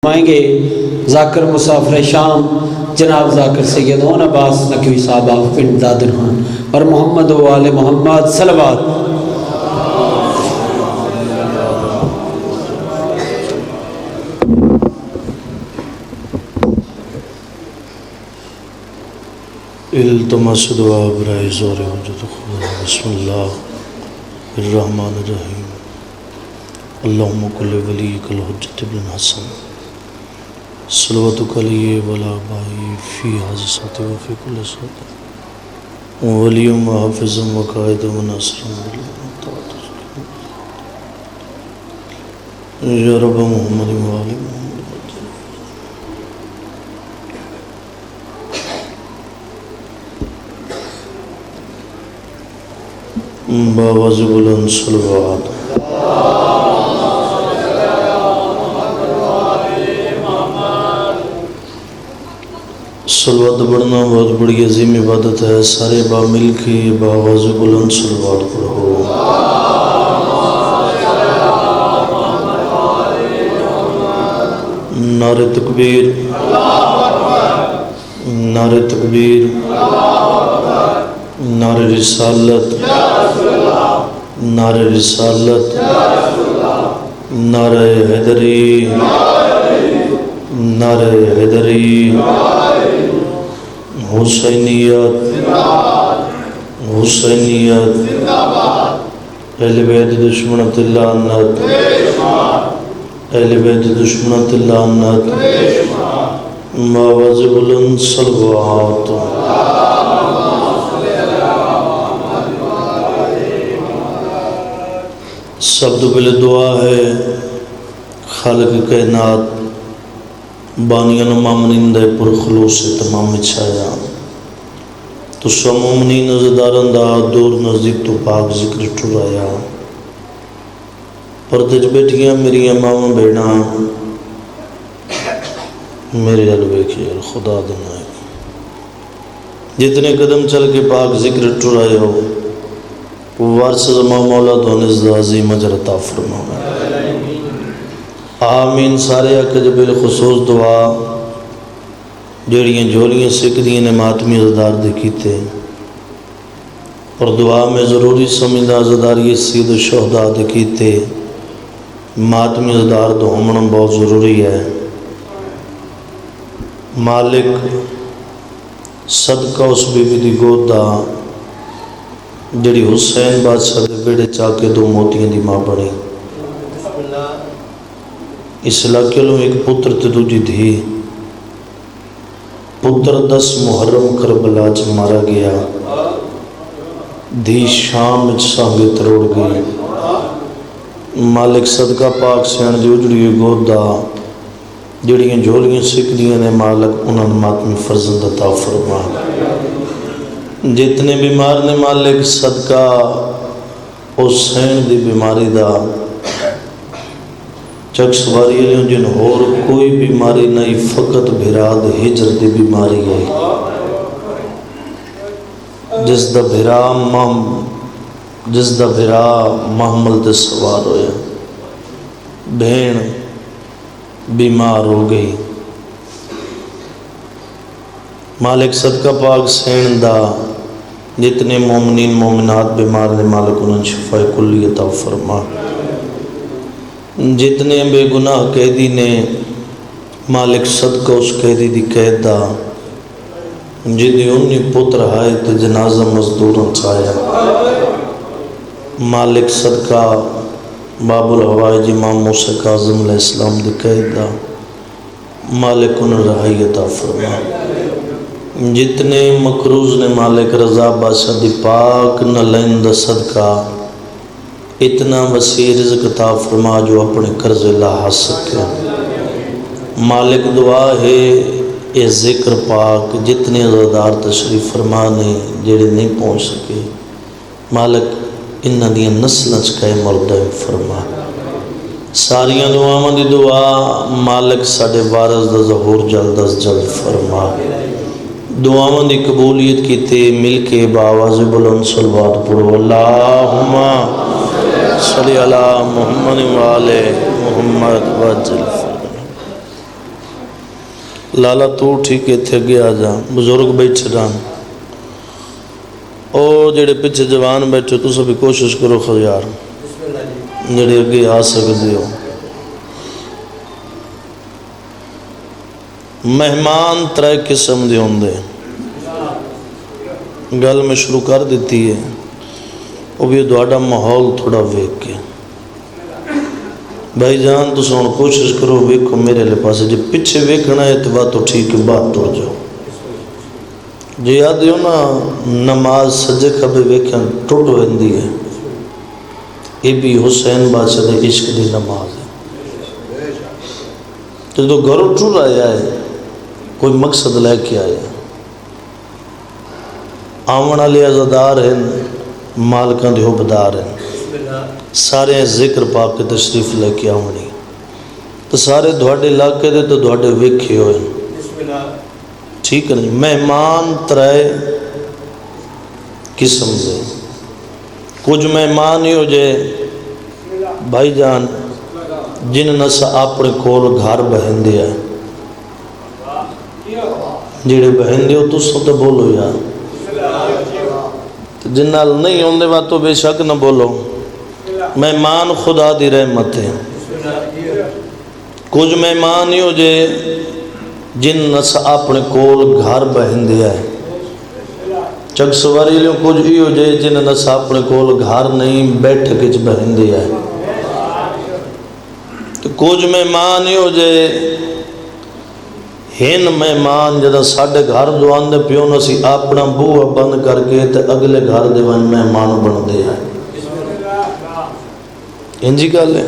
فرمائیں گے ذاکر مسافر شام جناب ذاکر سیدون عباس نقوی صاحب آف پنڈ دادر خان اور محمد و آل محمد صلوات۔ التمس دعا برائے زور وجود خدا۔ بسم اللہ الرحمن الرحیم۔ اللہم کل ولیک الحجت ابن حسن صلواتک علیہ ولا بائی فی حادثات و فی کل سات ولیم و حافظم و قائد و ناصرم یا رب محمد و آل محمد۔ باواز بلند صلوات۔ صلوات پڑھنا بہت بڑی عظیم عبادت ہے، سارے با مل کے باواز بلند صلوات پڑھو۔ نعرہ تکبیر، نعرہ تکبیر، نعرہ رسالت، نعرہ رسالت، نعرہ حیدری، نعرہ حیدری، حسینیت، حسینیت، اہل بیت دشمنت لعنت، اہل بیت دشمنت لعنت، باواز بلند صلوات۔ سب تو پہلے دعا ہے خالق کائنات بانیان و مامنین دے پر خلوص تمام چھایا تو سو مومنین ازدارن دا دور نزدیک تو پاک ذکر ٹھرایا پردج بیٹھیاں میری امام بیڑا میرے علوے کی خدا دنائے جتنے قدم چل کے پاک ذکر ٹھرایا ہو وارث زمان مولا دونس دا عظیم اجر عطا فرماؤ آمین۔ سارے اکج بالخصوص دعا جڑیاں جھولیاں سکھدیاں نے ماتمی عزدار دے کیتے اور دعا میں ضروری سمجھدہ عزداری سید شہداء دے کیتے ماتمی عزدار دو ہمنا بہت ضروری ہے۔ مالک صدقہ اس بی بی دی گود دا جڑی حسین بادشاہ دے بیڑے چاکے دو موتیاں دی ماں بڑی اس علاقے لوں ایک پتر تے دوجی دھی پتر 10 محرم کربلا چ مارا گیا دھی شام سانگے تروڑ گئی مالک صدقہ پاک سین دی اجڑی گود دا جڑیاں جھولیاں سکھ دیاں نے مالک انہاں ماتمی فرزند عطا فرما جتنے بیمار نے مالک صدقہ حسین دی بیماری دا چک سواری لیوں جن اور کوئی بیماری نہیں فقط بھراد ہجر دی بیماری ہے جس دا بھرا محمل دے سوار ہویا بہن بیمار ہو گئی مالک صدقہ پاک سین دا جتنے مومنین مومنات بیمار نے مالک انہوں شفاء کلی عطا فرما جتنے بے گناہ قیدی نے مالک صدقہ اس قیدی دی قید دا جدی انہی پتر آئے تے جنازہ مزدوروں چاہیا مالک صدقہ باب الحوائج امام موسیٰ کاظم علیہ السلام دی قید دا مالک انہوں رہائی عطا فرما جتنے مقروض نے مالک رضا بادشاہ دی پاک نہ لیندہ صدقہ اتنا وسیع رزق عطا فرما جو اپنے قرض لا سکے مالک دعا ہے اے ذکر پاک جتنے عزادار تشریف فرما نے جڑے نہیں پہنچ سکے مالک انہ دیاں نسلیں چکائے مردہ فرما ساریاں دعاواں دی دعا مالک ساڑھے وارث دا ظہور جلد از جلد فرما دعاواں دی قبولیت کیتے مل کے باواز بلند صلوات پڑھو اللہم صلی علی محمد و آل محمد وجل لالا تو ٹھیک ہے اتنے اگے آ جا بزرگ بیٹھے رہن او جڑے پیچھے جوان بیٹھے تو سب کوشش کرو خیار جڑے اگے آ سکتے ہو مہمان ترے قسم دے ہوندے گل میں شروع کر دیتی ہے وہ بھی تہاڈا ماحول تھوڑا ویکھ کے بھائی جان تو سن کوشش کرو ویکھو میرے لے پاسے جے پیچھے ویکھنا ہے تو بات تو ٹھیک ہے بات ٹر جاؤ جی یاد ہو نا نماز سجے کھبے ویکھیں ٹوٹ ویندی ہے یہ بھی حسین بادشاہ دے عشق دی نماز ہے تو گھروں ٹر آیا ہے کوئی مقصد لے کے آیا آمن والے عزادار ہیں مالکاں دے حبدار ہیں سارے ذکر پا کے تشریف لے کے آمنی تو سارے دھواڈے علاقے دے تو دھواڈے ویکھے ہوئے ٹھیک ہے نہیں مہمان ترے قسم دے کچھ مہمان ہی ہو جائے بھائی جان جن نسا اپنے کول گھر بہن دیا جڑے بہن دے ہو تو سو تو بولو یار جن نال نہیں ہوندے بات تو بے شک نہ بولو مہمان خدا دی رحمت ہے کچھ مہمان ہی ہو جائے جن نس اپنے کول گھر بہن دیا ہے چک سواری لیوں کچھ ہی ہو جائے جن نس اپنے کول گھر نہیں بیٹھ کچھ بہن دیا ہے تو کچھ مہمان ہی ہو جائے ہن مہمان جدا ساڑھے گھر جو آندے پیوں نسی اپنا بوہ بند کر کے تے اگلے گھر دے ون مہمان بن دے ہیں انجی گل ہے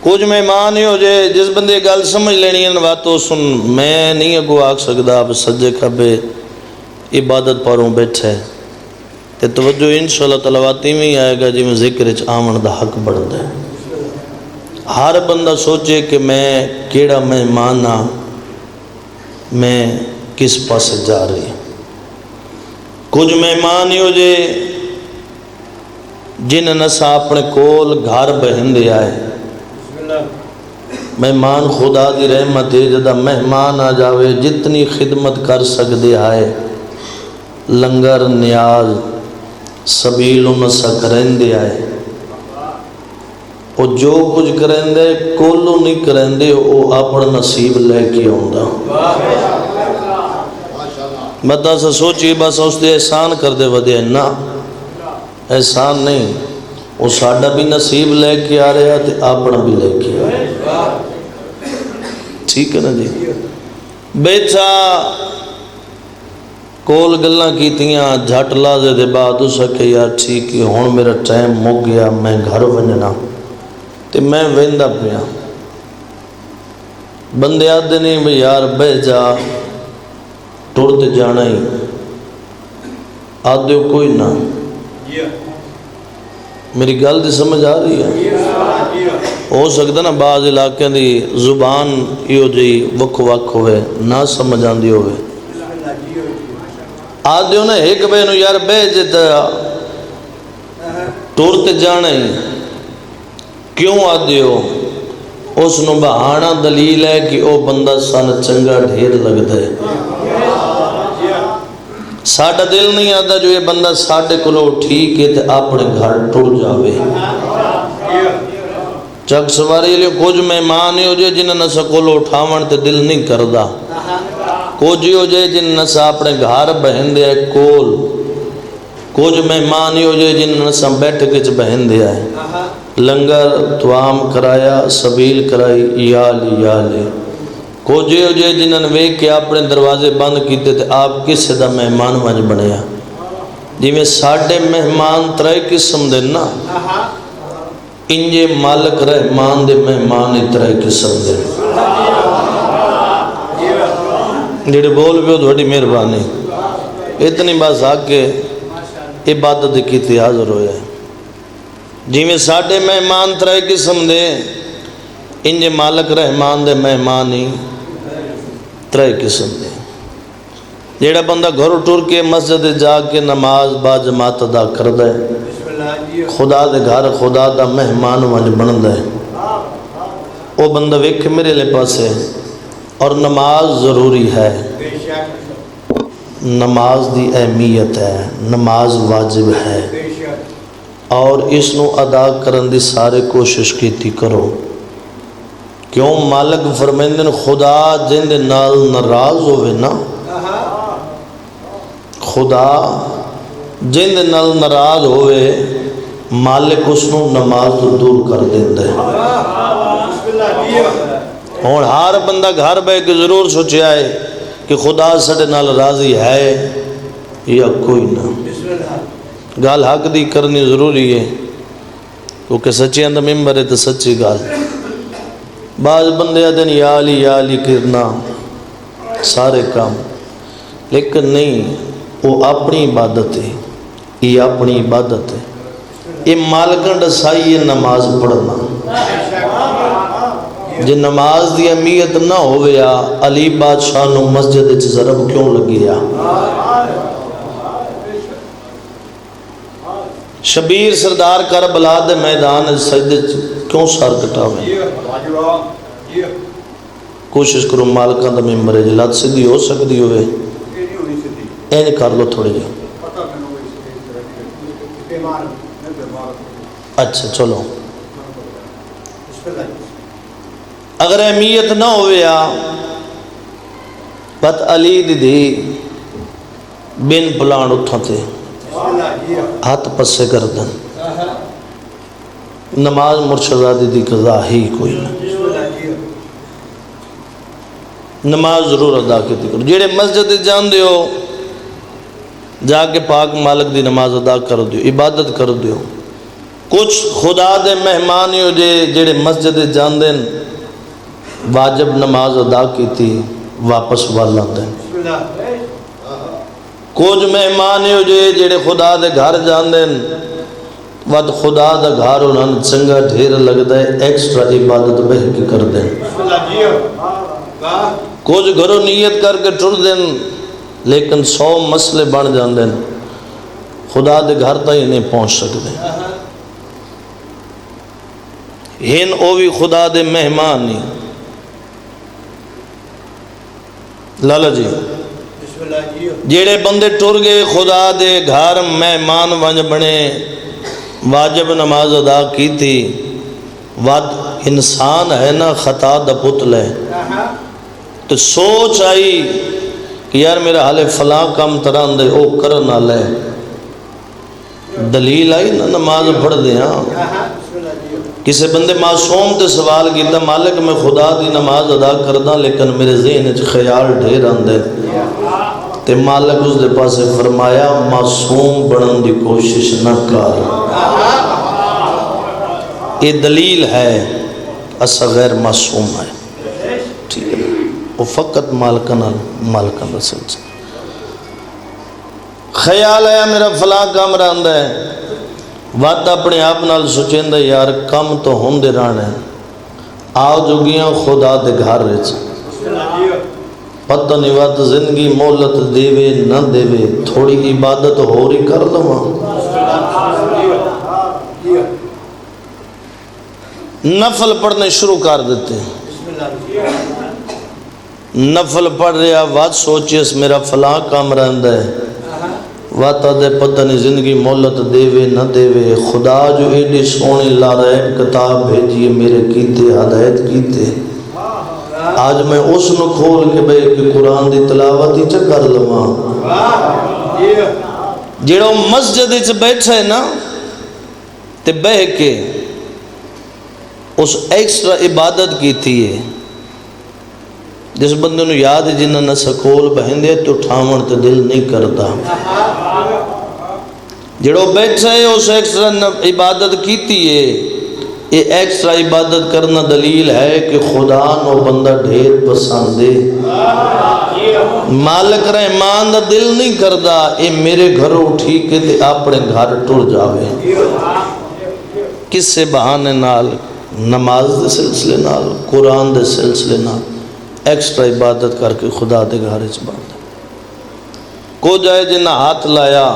کچھ مہمان ہی ہو جائے جس بندے گل سمجھ لینی ہے باتوں سن میں نہیں اگو آگ سکتا آپ سجے کھبے عبادت پاروں بیٹھے تے توجہ انشاءاللہ تلواتی میں آئے گا جی میں ذکر آمن دا حق بڑھ دے ہر بندہ سوچے کہ میں کیڑا مہمان ہاں میں کس پاس جا رہی کچھ مہمان ہی ہو جائے جن نسا اپنے کول گھر بہن دے آئے مہمان خدا دی رحمت ہے جدا مہمان آ جاوے جتنی خدمت کر سکتے آئے لنگر نیاز سبیل نسا کریں دے آئے وہ جو کچھ کریں دے کولو نہیں کریں دے وہ اپنا نصیب لے کے ہوندہ بتا سا سوچی بس اس دے احسان کر دے ودے نا احسان نہیں وہ ساڑھا بھی نصیب لے کے آ رہا تے اپنا بھی لے کے آ رہا ٹھیک ہے نا جی بیٹھا کول گلہ کیتیاں جھٹ لازے دے بعد اسا کہ یار ٹھیک ہے ہون میرا ٹائم مک گیا میں گھر ونجنا تے میں ویندہ پیا بندے آدھے نہیں بھی یار بہ جا ٹوڑتے جانا ہی آدھے کوئی نہ میری گل دی سمجھ آ رہی ہے ہو سکتا نا بعض علاقے دی زبان یہ جی وکھ وکھ ہوئے نہ سمجھ آندی ہوئے آدھے ہو نا ایک بینو یار بے جتا ٹورتے جانے کیوں آدھے ہو اس نو بہانا دلیل ہے کہ او بندہ سن چنگا ڈھیر لگ دے ساڑھا دل نہیں آتا جو یہ بندہ ساڑھے کلو ٹھیک ہے تے اپنے گھر ٹوڑ جاوے چک سواری لئے کچھ مہمان ہی ہو جائے جنہیں نسا کلو اٹھاون تے دل نہیں کردہ کچھ ہی ہو جائے جنہیں نسا اپنے گھر بہن دیا ہے کول کچھ مہمان ہی ہو جائے جنہیں نسا بیٹھ کچھ بہن دیا ہے لنگر توام کرایا سبیل کرائی یا لے کچھ ہو جائے جنہوں نے ویک کے اپنے دروازے بند کیتے تھے آپ کس دا مہمان وج بنیا جی میں ساڑھے مہمان ترے قسم دے نا انجے مالک رحمان دے مہمان ترے قسم دے جڑے بول بھی ہو تھوڑی مہربانی اتنی بات آ کے عبادت کی حاضر ہویا ہے جی میں ساڑھے مہمان ترے قسم دے انجے مالک رحمان دے مہمانی ترے قسم دے جیڑا بندہ گھر ٹور کے مسجد جا کے نماز با جماعت ادا کر دے خدا دے گھر خدا دا مہمان وج بن دے وہ بندہ ویکھ میرے لے پاسے. اور نماز ضروری ہے, نماز دی اہمیت ہے, نماز واجب ہے, اور اس نو ادا کرن دی سارے کوشش کیتی کرو. کیوں مالک فرمیندن خدا جن دے نال ناراض ہوئے نا, خدا جن دے نال ناراض ہوئے مالک اس نو نماز تو دور کر دیندے. اور ہر بندہ گھر بے کے ضرور سوچیا ہے کہ خدا سڑے نال راضی ہے یا کوئی نہ. گال حق دی کرنی ضروری ہے کیونکہ سچی اندر ممبر ہے تو سچی گال. بعض بندے دن یا علی کرنا سارے کام, لیکن نہیں, وہ اپنی عبادت ہے, یہ اپنی عبادت ہے. یہ مالکن ڈسائی ہے نماز پڑھنا. جی نماز دی اہمیت نہ ہویا علی بادشاہ نو مسجد وچ ضرب کیوں لگیا؟ شبیر سردار کربلا دے میدان سجدے کیوں سر کٹاوے؟ کوشش کرو مالکاں دا ممبر ہے, لت سیدھی ہو سکتی ہوئے این کر لو تھوڑی جی. اچھا چلو, اگر اہمیت نہ ہویا بات علی دی بن پلان اٹھا تھے ہاتھ پسے کر دن, نماز مرشدادی دی قضا ہی کوئی نہ. نماز ضرور ادا کیتی کرو. جیڑے مسجد جان دیو جا کے پاک مالک دی نماز ادا کر دیو, عبادت کر دیو. کچھ خدا دے مہمان ہو جیڑے مسجد جان دین واجب نماز ادا کی تھی واپس والا دیں. کچھ مہمان ہو جیڑے خدا دے گھر جان دین ود خدا دا گھر انہوں چنگا ڈھیر لگ دے ایکسٹرا عبادت بہ کے کر دیں. کچھ گھروں نیت کر کے ٹر دیں لیکن 100 مسئلے بن جان دیں, خدا دے گھر تھی نہیں پہنچ سکتے. ہن او بھی خدا دے مہمان نہیں. لالا جی جیڑے بندے ٹر گئے خدا دے گھر مہمان ونج بنے واجب نماز ادا کی تھی, ود انسان ہے نا خطا دا پتل ہے, تو سوچ آئی کہ یار میرا حال فلاں کام تران دے او کرنا لے, دلیل آئی نا نماز پڑھ دے. ہاں کسی بندے معصوم تے سوال کیتا مالک میں خدا دی نماز ادا کردہ لیکن میرے ذہن وچ خیال ڈھیر آندے, تے مالک اس دے پاسے فرمایا معصوم بنن دی کوشش نہ کر. یہ دلیل ہے اسا غیر معصوم ہے. ٹھیک ہے, وہ فقط مالکن سلسلہ. خیال آیا میرا فلاں کام رہندا ہے, وقت اپنے آپ نال سوچیں دے یار کم تو ہوندے رہنے, آؤ جوگیاں خدا دے گھر رہے پتہ نہیں وقت زندگی مولت دیوے نہ دیوے تھوڑی عبادت ہو رہی کر لوں. نفل پڑھنے شروع کر دیتے ہیں, نفل پڑھ رہا وقت سوچیس میرا فلاں کام رہندا ہے, واتا دے پتہ نہیں زندگی مولت دیوے نہ دیوے, خدا جو ایڈی سونی لارائن کتاب بھیجیے میرے کیتے ہدایت کیتے, آج میں اس نو کھول کے بھئی کہ قرآن دی تلاوت ہی چکر لواں. جیڑو مسجد وچ بیٹھے نا تے بہ کے اس ایکسٹرا عبادت کی تھی ہے, جس بندے نو یاد جنہ نہ سکول بہندے تو ٹھاون تے دل نہیں کرتا. جڑو بیٹھے اس ایکسٹرا عبادت کیتی ہے, یہ ایکسٹرا عبادت کرنا دلیل ہے کہ خدا نو بندہ ڈھیر پسند ہے. مالک رحمان دا دل نہیں کردا اے میرے گھروں ٹھیک ہے تے اپنے گھر ٹر جاوے. کس سے بہانے نال؟ نماز دے سلسلے نال, قرآن دے سلسلے نال ایکسٹرا عبادت کر کے خدا دے گھر وچ باندھ. کو جائے جنہ ہاتھ لایا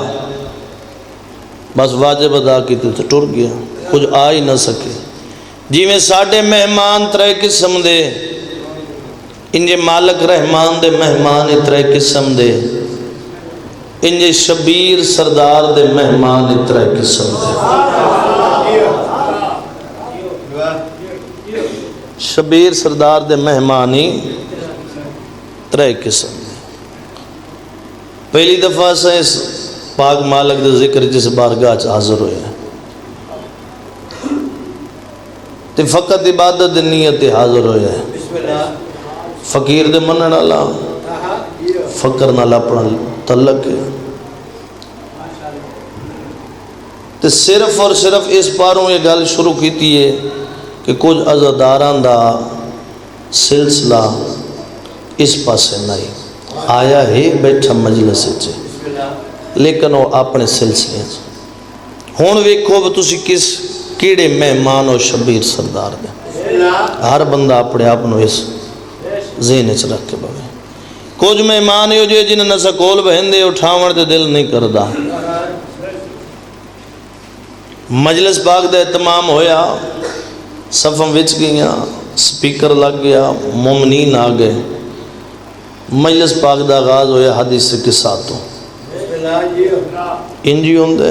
بس واجب ادا کی تو ٹر گیا, کچھ آ ہی نہ سکے. جی میں ساڑھے مہمان ترے قسم دے انجے مالک رحمان دے مہمان اترے قسم دے انجے شبیر سردار دے مہمان اترے قسم دے شبیر سردار دے مہمانی ترے قسم دے پہلی دفعہ سے اس پاک مالک دے ذکر جس بارگاہ حاضر ہوئے ہیں تے فقط عبادت نیت حاضر ہوئے ہیں فقیر دے منن والا فقر نال اپنا تعلق ہے تے صرف اور صرف اس پاروں یہ گل شروع کیتی ہے کہ کچھ عزاداراں دا سلسلہ اس پاسے نہیں آیا ہے بیٹھا مجلس چ لیکن وہ اپنے سلسلے ہوں ویکھو تسی کس کیڑے مہمان اور شبیر سردار دے ہر بندہ اپنے آپ اس ذہن چ رکھ کے بوے کچھ مہمان ہو جائے جنہیں نہ سکول بہندے اٹھاون تے دل نہیں کردا مجلس پاک دا اہتمام ہویا صفاں وچ گئیاں سپیکر لگ گیا مومنین آ گئے مجلس پاک دا آغاز ہویا حدیث کے ساتھوں انجی ہوندے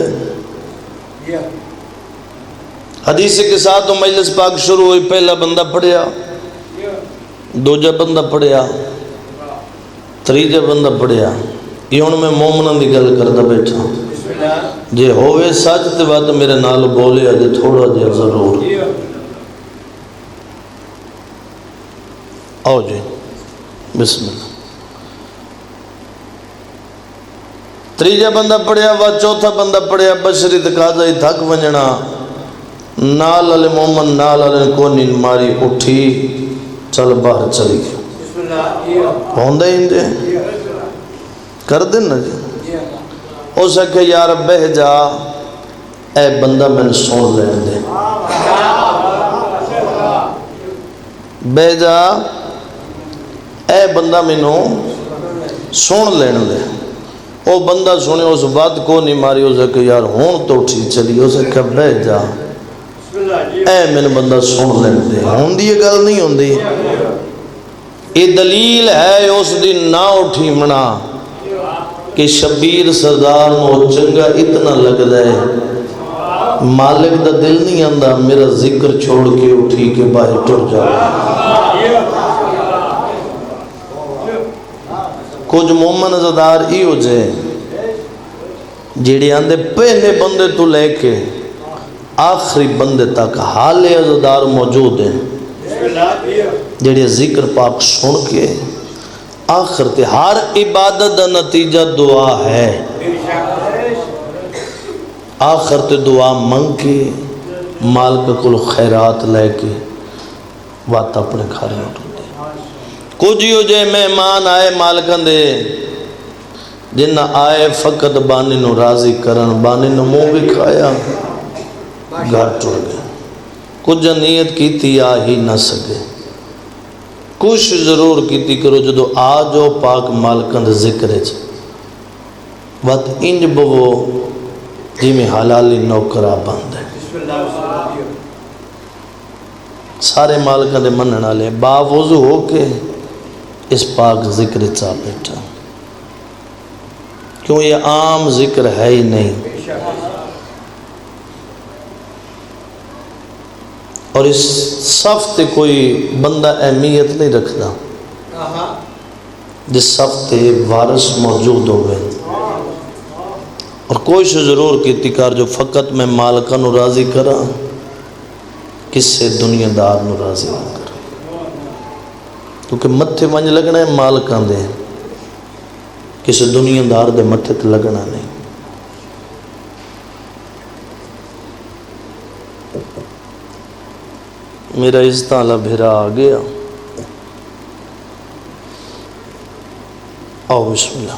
حدیث کے ساتھ مجلس پاک شروع ہوئی پہلا بندہ پڑھیا دوجا بندہ پڑھیا تریجا بندہ پڑھیا یہ ہوں میں مومنوں دی گل کرتا بیٹھا جے ہوئے سچ تے بات میرے نال بولے جے تھوڑا جے ضرور آؤ جی بسم اللہ تریجا بندہ پڑھیا وا چوتھا بندہ پڑھیا بشری تقاضا ہی تھک ونجنا نال علی مومن نال علی کونی ماری اٹھی چل باہر چلی گیا ہوندے ہندے کر دینا جی ہو سکے یار بہ جا اے بندہ میں نے سون لین دے بہ جا اے بندہ میں نے سون لین دے وہ بندہ سنے اس بات کو نہیں ماری ہو سکے یار ہون تو اٹھی چلی ہو سکے بہ جا اے میں نے بندہ سن لین دے ہون دی یہ گل نہیں ہون دی یہ دلیل ہے اس دن نہ اٹھی منا کہ شبیر سردار نو چنگا اتنا لگ دے مالک دا دل نہیں آندہ میرا ذکر چھوڑ کے اٹھی کے باہر ٹر جائے کچھ مومن عزادار ہی ہو جائے جیڑی آندے پہلے بندے تو لے کے آخری بندے تک حال عزادار موجود ہیں جیڑی ذکر پاک سن کے آخر تے ہر عبادت دا نتیجہ دعا ہے آخر تے دعا منگ کے مالک کل خیرات لے کے بات اپنے گھر میں اٹھو کچھ ہو جائے مہمان آئے مالکن دے جنہ آئے فقط بانی نو راضی کرن بانی نو منہ بھی کھایا گھر ٹر گئے کچھ نیت کی تھی آ ہی نہ سکے کچھ ضرور کی تھی کرو جدو آجو پاک مالکن دے ذکر ہے وقت انج بو جی میں حلالی نوکرہ بند ہے سارے مالکن دے مننا لے باوضو ہو کے اس پاک ذکر چاہ بیٹھا کیوں یہ عام ذکر ہے ہی نہیں اور اس صف تے کوئی بندہ اہمیت نہیں رکھتا جس صف تے وارث موجود ہوئے اور کوشش ضرور کی تکار جو فقط میں مالکہ نو راضی کرا کس سے دنیا دار نو راضی نہ کرا کیونکہ متھے ونج لگنا ہے مالکان دے کسی دنیا دار دے متھے تے لگنا نہیں میرا اس تالا بھیرا آ گیا آؤ بسم اللہ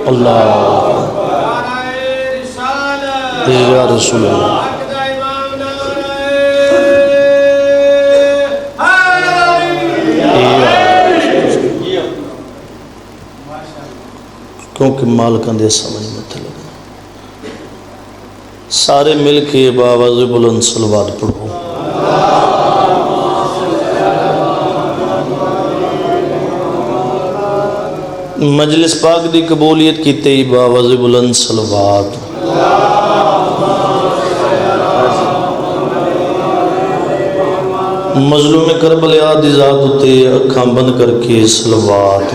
اللہ یا رسول اللہ کیونکہ مالکان دے سمجھ مت لگنا سارے مل کے باواز بلند صلوات پڑھو۔ مجلس پاک دی قبولیت کی تے باواز بلند صلوات۔ مظلوم کربلا دی ذات اتے اکھاں بند کر کے صلوات۔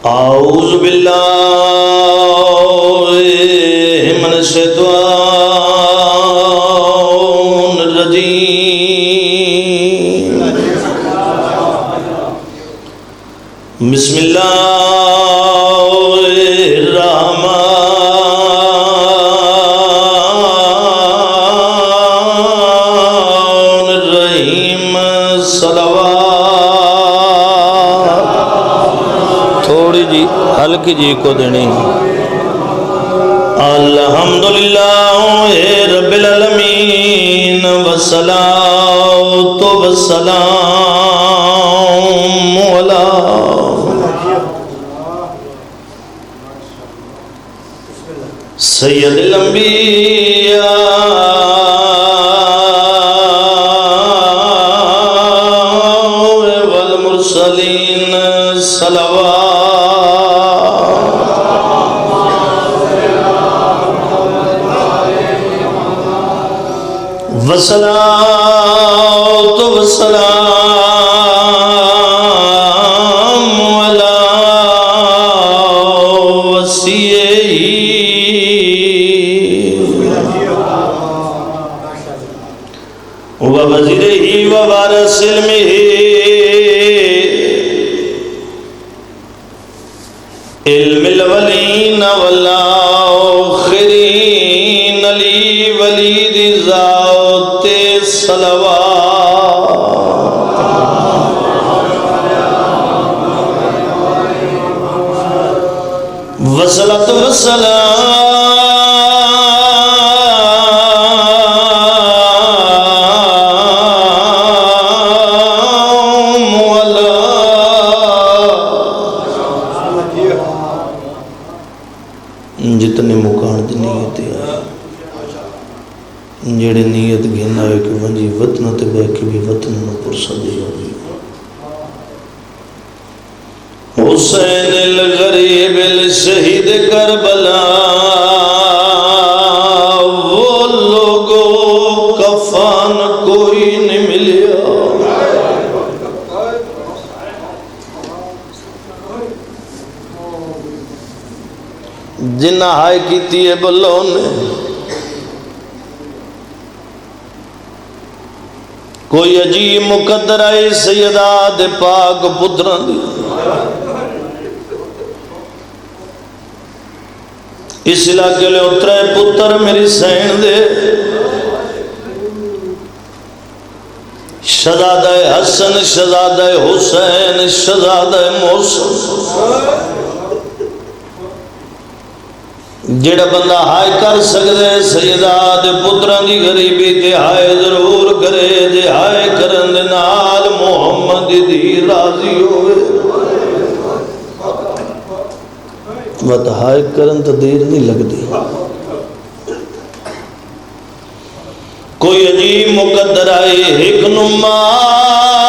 اعوذ باللہ من الشیطان الرجیم، بسم اللہ الرحمن الرحیم، صلوات۔ تھوڑی جی ہلکی جی کو دینی۔ الحمدللہ رب العالمین والصلاۃ والسلام علی سید الانبیاء والمرسلین، صلوات۔ والصلاۃ والسلام علی وصیہ ووزیرہ ووارث علمہ علم الاولین والآخرین علی ولید ذات صلوات۔ والصلاۃ والسلام علی جتنے مکان دی نیت ہے جڑے نیت گھنا ہے کہ ونجی وطن تے بے کے بھی وطن نو پرسا دی ہوگی۔ حسین الغریب الشہید کربلا، وہ لوگوں کفان کوئی نہیں ملیا، جنہ ہائے کیتی ہے بلوں نے، کوئی عجیب مقدر آئی سیدہ دے پاک پتران دی، اس علاقے لے اترے پتر میری سین دے، شہزادہ حسن، شہزادہ حسین، شہزادہ محسن۔ جڑا بندہ ہائے کر سکتے سیدہ دے پتران دی غریبی تے ہائے ضرور کرے، جے ہائے کرن دے نال محمد دی راضی ہوئے۔ وقت ہائے کرن تو دیر نہیں لگ دی، کوئی عجیب مقدر آئی ایک نماد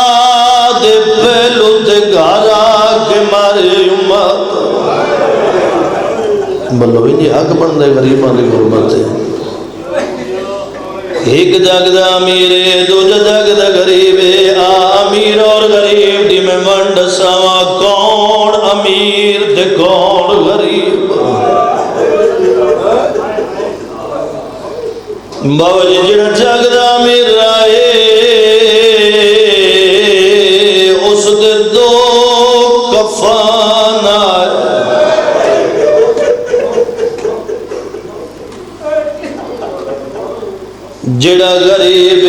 پہلو تے گھارا کے مارے امت بلو بھی نہیں حق بندے غریبان دی غربت ہے۔ ایک جاگدہ امیرے دو جاگدہ غریبے، امیر اور غریب دی میں منڈ سوا، کون امیر تے کون غریب۔ باوجی جڑا جاگدہ امیر رائے اس دے دو کفان آئے، جڑا غریب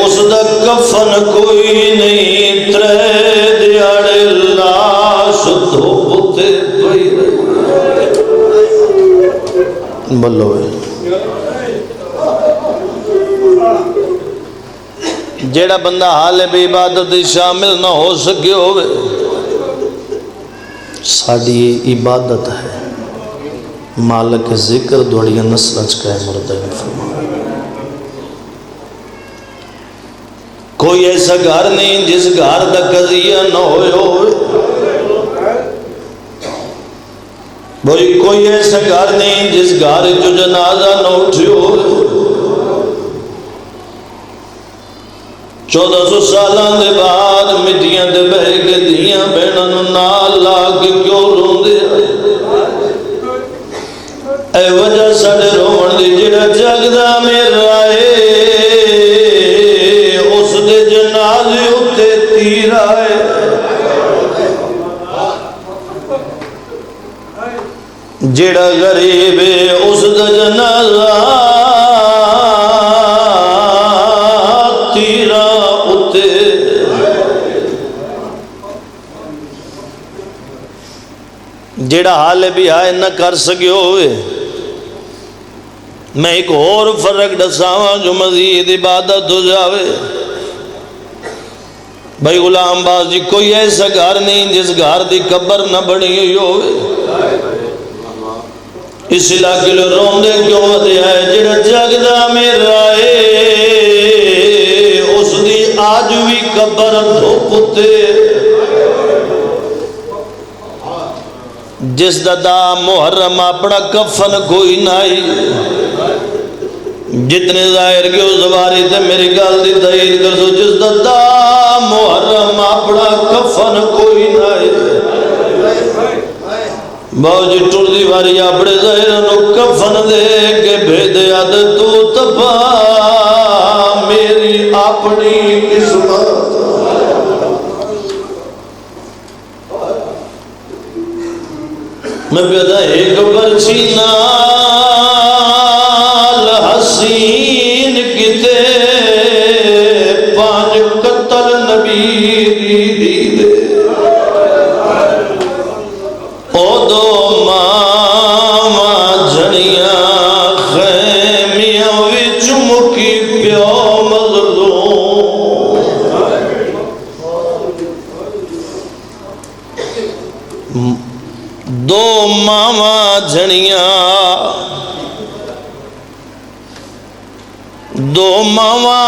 اس دا کفن کوئی نہیں، ترے دیاڑے لاش دھوپتے پئی رہی۔ بلو ہے جیڑا بندہ حال بے عبادت شامل نہ ہو سکے ہوئے، ساڑی عبادت ہے مالک ذکر دوڑیاں نسلچ کا ہے مردین فرما کوئی ایسا گھر نہیں جس گھر دا قضیہ نہ ہوئے بھائی کوئی ایسا گھر نہیں جس گھر جو جنازہ نہ اٹھے ہوئے 1400 سالان دے بعد مٹیاں دے بہ کے دیاں بہنوں نال لا کے کیوں روندے اے وجہ ساڈے رون دی جڑا جگدا میرا اے اس دے جنازے اتے تیر آئے جڑا غریب ہے اس دا جنازہ تیرا اتے جڑا حال بھی آئے نہ کر سکے ہوئے میں ایک اور فرق دساواں جو مزید عبادت ہو جاوے بھائی غلام باز جی کوئی ایسا گھر نہیں جس گھر دی قبر نہ بنی ہوئی ہوئے اس علاقے لو روندے کیوں دے ہے جڑا جگدا میرا اے اس دی آج بھی قبر تو پتے جس دا محرم اپنا کفن کوئی نائی جتنے ظاہر کے اس زباری تے میری گل دی تائید کر سو جس دا محرم اپنا کفن کوئی نائی باؤ جی ٹر دی واری اپنے ظاہر نو کفن دے کے بھیدے آدھ تو تبا میری اپنی قسمت میں پیدا ایک برچی نال حسین کتے 5 قتل نبی دی دے او 2 ماما جھڑیاں خیمیاں وچ مکی پیو مظلوم 2 ماما جھڑیاں 2 ماما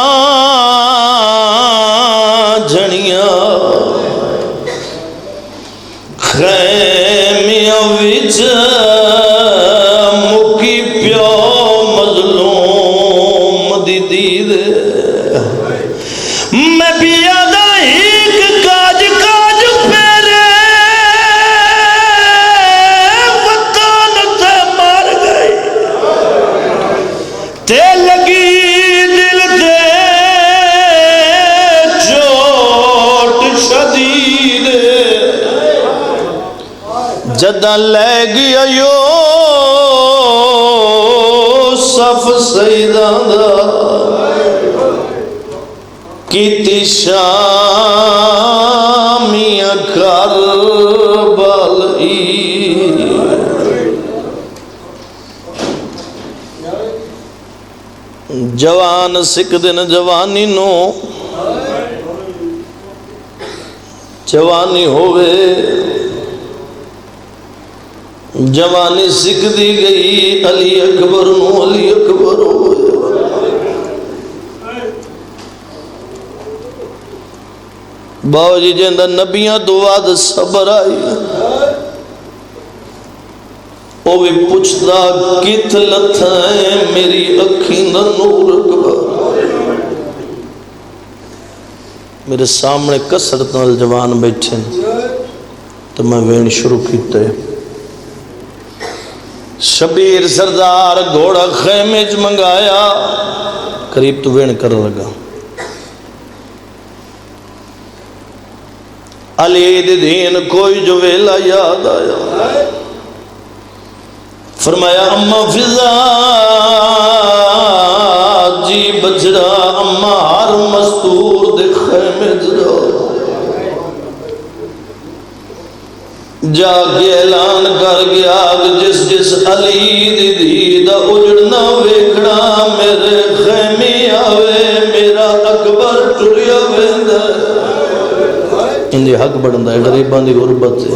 جھڑیاں خیمیاں وچ مکی پیو مظلوم دی دید میں پیادہ ایک کاج پیرے وطن تے مار گئی تے لگی دل تے چوٹ شدید جدہ لے گیا یوسف سیدان دا کیتی شامیاں کربلائی جوان سکھ دن جوانی نو جوانی ہوئے جوانی سکھ دی گئی علی اکبر نو علی اکبر ہوئے باو جی جندہ نبیاں دواد صبر آئی او بھی پوچھتا کت لتھائیں میری اکھیں دا نور اکبر میرے سامنے کسرت نال جوان بیٹھیں تو میں وین شروع کیتے شبیر سردار گھوڑا خیمج منگایا قریب تو وین کر لگا علی دین کوئی جو ویلا یاد آیا فرمایا اما فضا جی بجرا اما ہر مستور دے خیمے جا جا کے اعلان کر گیا جس جس علی دی دا اجڑنا ویکھنا میرے خیمے آوے میرا اکبر ٹریا ویندا اندی حق بڑھندا ہے غریباں دی غربت ہے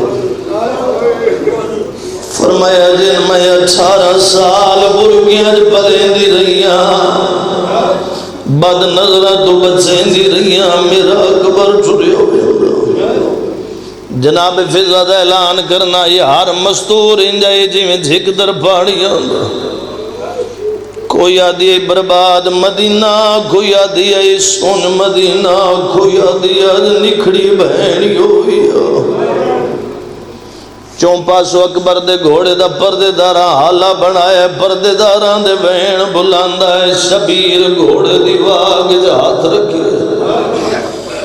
فرمایا جن میں 18 سال برگیاں پلیں دی رہیاں بد نظرہ تو بچیں دی رہیاں میرا اکبر چھڑے ہوئے جناب فضا دا اعلان کرنا یہ ہر مستور انجائے جی میں جھک در پاڑیاں کوئی آدھی برباد مدینہ کوئی آدھی سون مدینہ کوئی آدھی نکھڑی بہنی ہوئی چون پاسو اکبر دے گھوڑے دا پردے دارا حالا بنایا پردے داران دے بہن بلاندہ ہے شبیر گھوڑے دی واگ جہات رکھے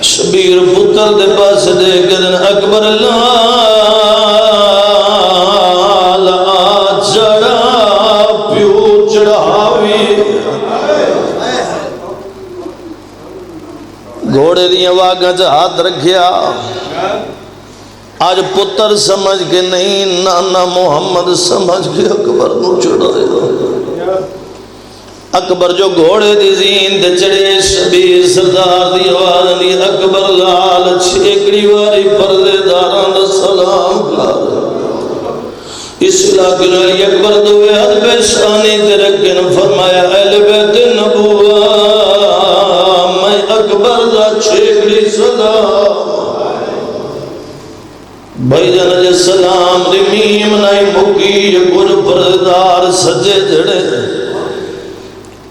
شبیر پتر دے پاس دے گدن اکبر لالا چڑا پیو چڑھاوی گھوڑے دیا واگاں ہاتھ رکھیا آج پتر سمجھ کے نہیں نانا محمد سمجھ کے اکبر نو چڑھایا اکبر جو گھوڑے دی زین دے چڑھے شبیر سردار دی آواز دی اکبر لال چھیکڑی واری پردے داران دا سلام کر اس علاقے علی اکبر دوے حد پیشانی تے رکھن فرمایا اہل بیت نبوہ میں اکبر دا چھیکڑی سلام بھائی جانا سلام رمیم نائی مکی کچھ پردار سجے جڑے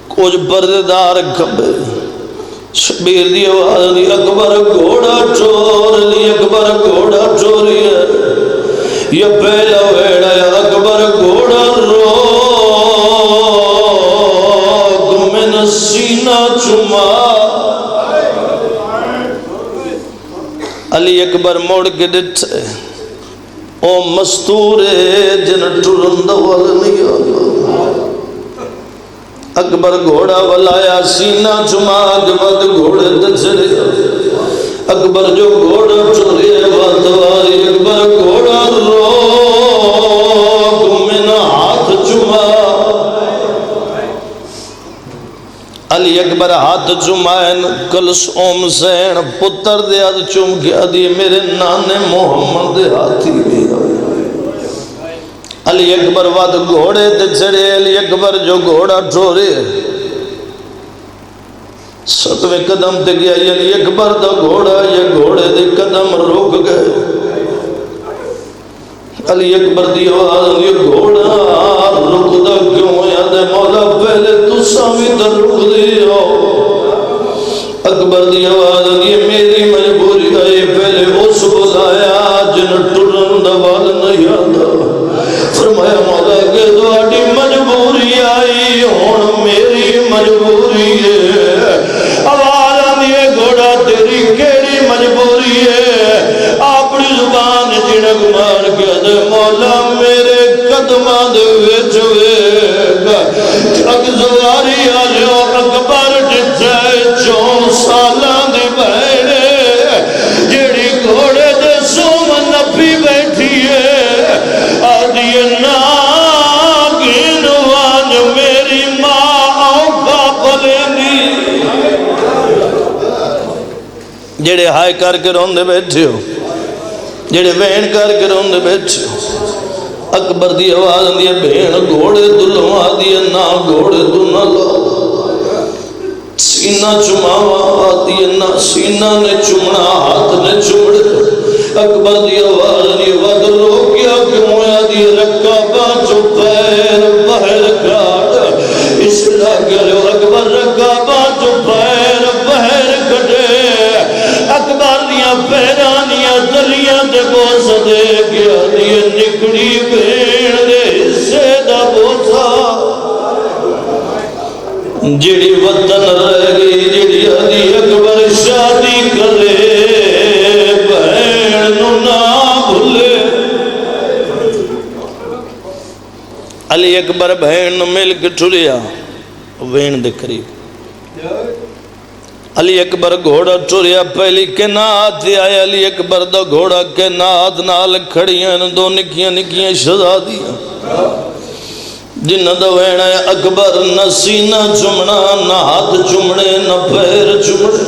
کچھ پردار کھبے شبیر دی آواز دی اکبر گھوڑا چور لی اکبر گھوڑا چوری ہے یہ پہلا ویڑا ہے اکبر گھوڑا روگ میں سینہ چما علی اکبر موڑ کے ڈٹھے او مستورے جن ٹرند وال نہیں آگا اکبر گھوڑا ولایا سینہ چماگ ود گھوڑے دچڑے اکبر جو گھوڑا چورے واتواری اکبر گھوڑا روگ میں ہاتھ چما علی اکبر ہاتھ چمائن کلس اوم سین پتر دے آدھ چم گیا دی میرے نانے محمد دے ہاتھی بھی علی اکبر واد گھوڑے تے چڑے علی اکبر جو گھوڑا ٹھورے ستویں قدم تے گیا علی اکبر دا گھوڑا یہ گھوڑے دے قدم روک گئے علی اکبر دی آواز یہ گھوڑا رک دا کیوں یاد مولا پہلے تو سامی در رک دیا اکبر دی آواز یہ میری مجبوری ہے پہلے اس بلایا جن ٹرن دوال نہیں آدھا فرمایا مولا کہ دوڑی مجبوری آئی ہون میری مجبوری ہے آواز یہ گھوڑا تیری کیڑی مجبوری ہے اپنی زبان جنگ مار کے دے مولا میرے قدمہ دے ویچوے اگ زواری آلیو اکبر جتھے 4 سالان دی بہنے جیڑی گھوڑے دے سوم نپی بیٹھی ہے آدھی ناگین وان میری ماں آنکھا پلینی جیڑے ہائے کر کے روندے بیٹھے ہو جیڑے وین کر کے روندے بیٹھے ہو اکبر دی آواز دی بہن گھوڑے دلوا دی نا گھوڑے دنا لو سینہ چماوا دی نا سینہ نے چمنا ہاتھ نے چمڑے اکبر دی آواز دی ود رو کیا کیوں یا دی رکا باچو پیر بہر کھاڑ اس لگے لو اکبر رکا باچو پیر بہر کھڑے اکبر دیا پیرانیاں دلیاں دے بوس دے گیا دی نکڑی بین دے حصے دا بوسا جڑی وطن رہ گئی جڑی علی اکبر شادی کرے بہن نو نہ بھولے علی اکبر بہن نو مل کے ٹھریا وین دے قریب علی اکبر گھوڑا ٹوریا پہلی کنات آیا علی اکبر دا گھوڑا کنات نال کھڑیاں دو نکیاں نکیاں شہزادیاں جنہ دا وینا ہے اکبر نہ سینہ چمنا نہ ہاتھ چمڑے نہ پیر چمڑے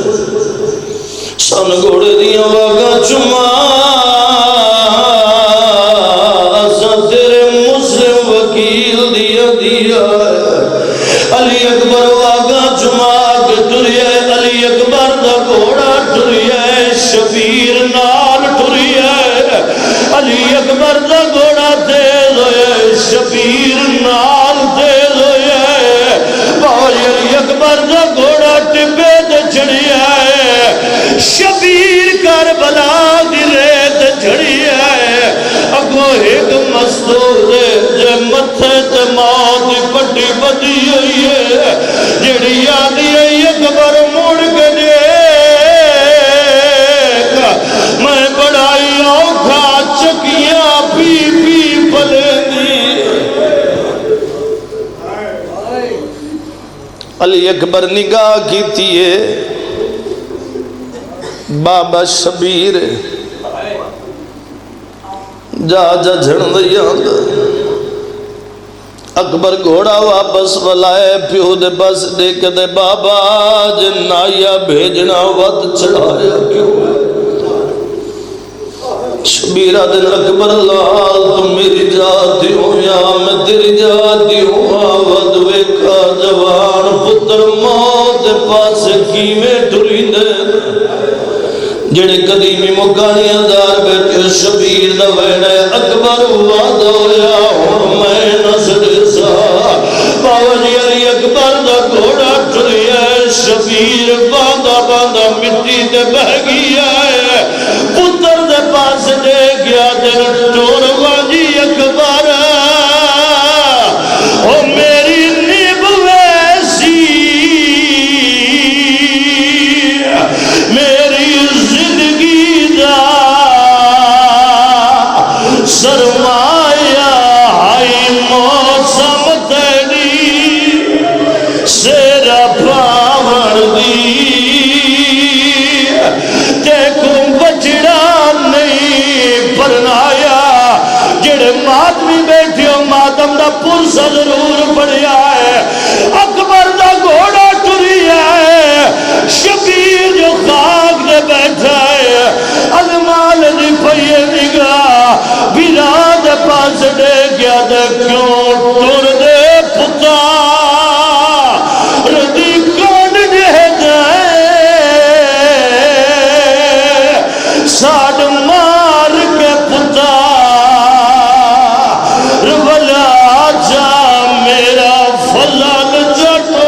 سن گھوڑے دیاں واگا چما سا تیرے شبیر نال تیز ہوئے باوی اکبر دا گھوڑا ٹبے تے چڑھیا ہے شبیر کربلا دی ریت چڑھیا ہے اگو ایک مستور جے متھے تے موت دی پٹی بدی ہوئی ہے جڑی آدھی ہے اکبر موڑ کے میں بڑائی اوکھا چکیاں پی پی پلے دی علی اکبر نگاہ کیتی ہے بابا شبیر جا جا جھڑ دیا اکبر گھوڑا واپس بلائے پیو دے بس دیکھ دے بابا جنایا بھیجنا وقت چڑھایا کیوں شبیرہ دل اکبر لال تم میری جاتی ہوں یا میں تیری جاتی ہوں آود ویکا جوان پتر موت پاس کی میں ٹری دے جڑے قدیمی مکانیاں دار بیٹھے شبیر دا ویڑے اکبر وعدہ ہویا اور میں نصر سا باوجی علی اکبر دا گھوڑا ٹریا ہے شبیر باندھا باندھا مٹی دے بہ گیا ہے پتر دے پاس دے گیا دل ٹور واجی اکبر او میری نیب ویسی میری زندگی دا سرمایہ ہائی موسم تیری سیرا پاور دی دیکھوں بچڑا نہیں پرنایا جڑے ماتمی بیٹھے ہو ماتم دا پرسا ضرور پڑیا ہے اکبر دا گھوڑا ٹریا ہے شبیر جو خاک دے بیٹھا ہے المال دی پئیے نگاہ بیراد پاس دے گیا دے کیوں ٹر دے پتا ردی کون دے جائے ساڑ مار کے پتا رولا جا میرا فلال جٹو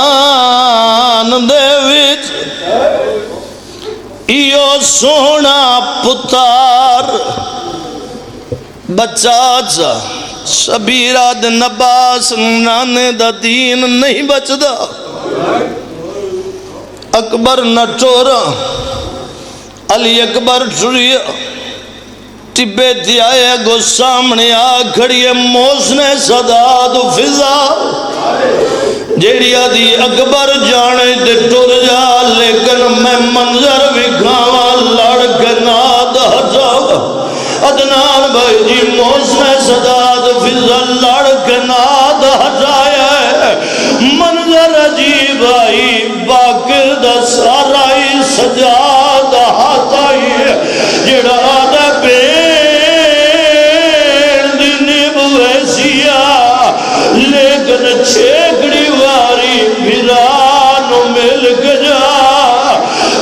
میدان دے وچ ایو سونا پتار بچہ جا شبیرہ دے نباس نانے دا دین نہیں بچ دا اکبر نہ ٹورا علی اکبر ٹریا ٹبے تھی آئے گو سامنے آ کھڑی موسنے صداد فضا جیڑی آدھی اکبر جانے دے ٹور جا لیکن میں منظر وکھاواں لڑ کے ناد ہٹاوا عدنان بھائی جی موسنے صداد فضا لڑ کے ناد ہٹایا ہے منظر عجیب آئی باقر دا سارائی سجاد ہاتائی ہے جڑا آدھا بین دی نیب ویسیا لیکن چھیکڑی واری بھرانو مل گجا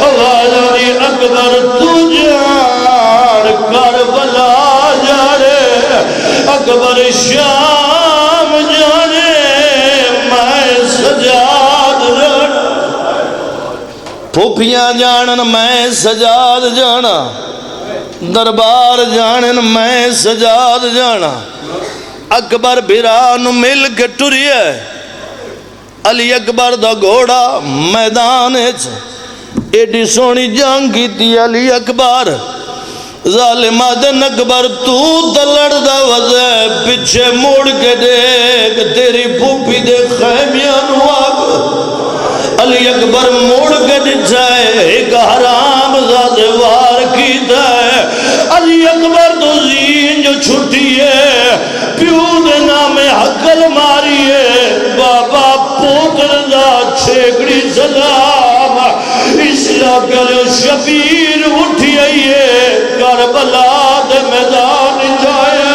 آوازی اکبر تو جان کربلا جانے اکبر شام جانے میں سجاد جانا پھوپیاں جانن میں سجاد جانا دربار جانن میں سجاد جانا اکبر بھران مل کے ٹریے علی اکبر دا گھوڑا میدان ایڈی سونی جنگ کی تھی علی اکبر ظالمہ دن اکبر تو دلڑ دا وزے پچھے موڑ کے دیکھ تیری پھوپی دے خیمیاں نواب علی اکبر موڑ کے دچھائے ایک حرام زادے وار کی دائے علی اکبر تو زین جو چھٹی ہے پیو دے نام حقل ماری ہے بابا پوتر دا چھیکڑی سلام اس لکل شبیر اٹھی آئیے کربلا دے میدان جائے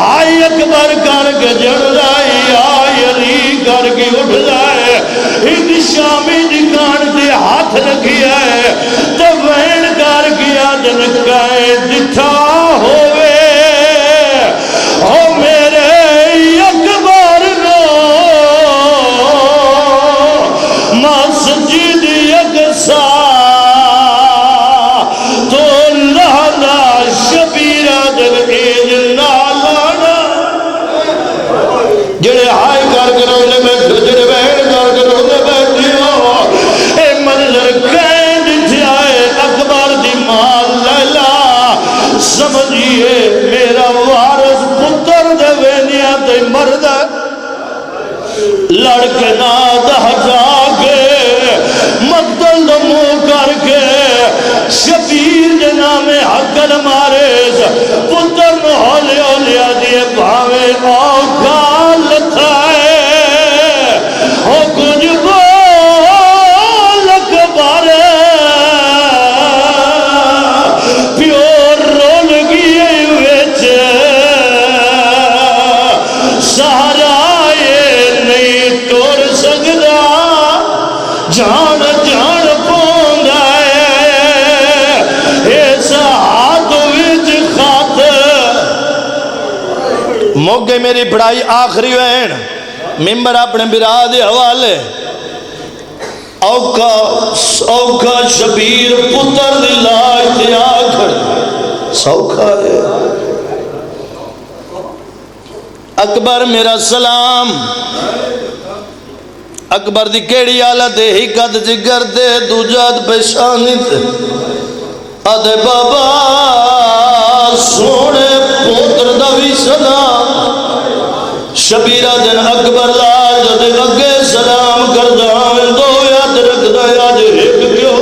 آئی اکبر کر کے جڑ رہی آئی علی کر کے اٹھ رہے ایک شامی دکان دے ہاتھ لگیا ہے تو وین کر کیا دن لڑکے ناد ہٹا کے مقتل منہ کر کے شبیر دے نام حقل مارے پتر نو ہولے ہولیا دیے بھاوے اوکھا لتھائے ہو کچھ بول اکبارے پیور رول گئے ویچ سہارا یہ نہیں توڑ سکتا جان جان پوندا ہے ایسا ہاتھ وچ خات موقع میری پڑھائی آخری وین ممبر اپنے برا دے حوالے اوکھا شبیر پتر دی لاج تے آکھڑ سوکھا ہے اکبر میرا سلام اکبر دی کیڑی حالت ہے ہی قد جگر دے دوجاد پیشانی تے آدھے بابا سونے پوتر دوی سلام شبیرہ دن اکبر لال جدے لگے سلام کردہ ہمیں دو یاد رکھ دا یاد ایک کیوں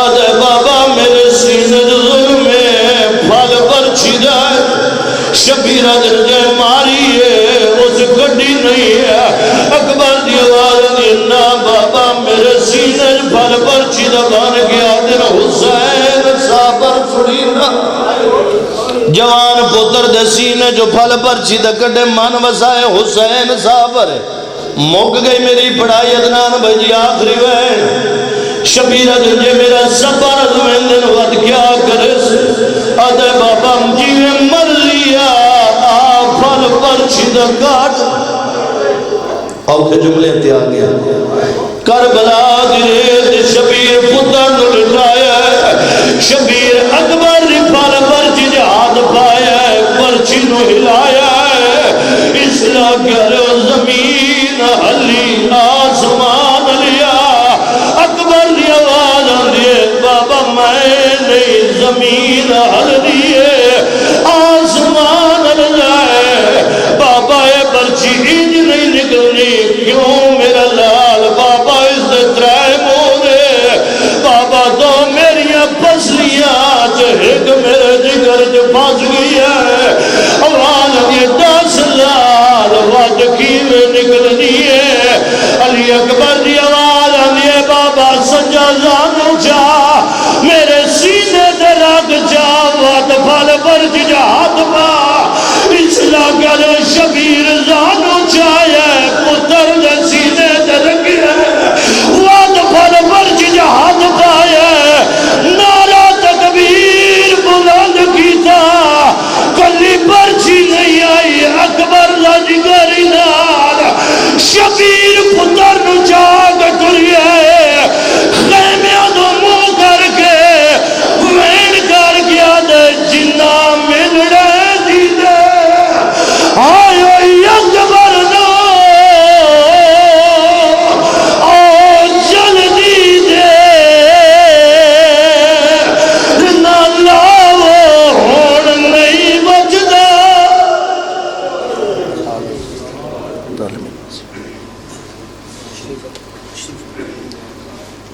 آدھے بابا میرے سینے ظلم میں پھال پر چھدائے شبیرہ دن جے ماری ہے اس گھڑی نہیں ہے اکبر دی آواز دینا بابا میرے سینے پھال پر چھدہ بان گیا دن حسین صابر سڑینا جوان پتر دے سینے جو پھل پر چھدہ کٹے من وسائے حسین صابر موک گئی میری پڑھائی ادنان بھائی آخری وین شبیرہ دن جے میرا سفر ازمین دن وقت کیا کرے سے آدھے بابا مجھے مر لیا پھل پر چھدہ کاٹ اوکھے جملے تے آ گیا کربلا دیرے شبیر پتر نو لٹایا شبیر اکبر نے پھل پر چھدہ ہاتھ پایا پرچی نو ہلایا اصلاح کرو زمین ہلی آسمان لیا اکبر دی آواز آندھے بابا میں نہیں زمین ہل دیئے آسمان ہل جائے بابا اے پرچی انج نہیں نکلنی کیوں میرا لال بابا اس دے ترائے مورے بابا تو میریاں پسلیاں ایک میرے جگر جو پاس گئی ہے آواز یہ 10 لال واد کی میں نکلنی ہے علی اکبر دی آواز آنیے بابا سجا زانو چاہ میرے سینے دے رگ چاہ واد پھل پر جہاد پا اصلاح کرو شبیر زانو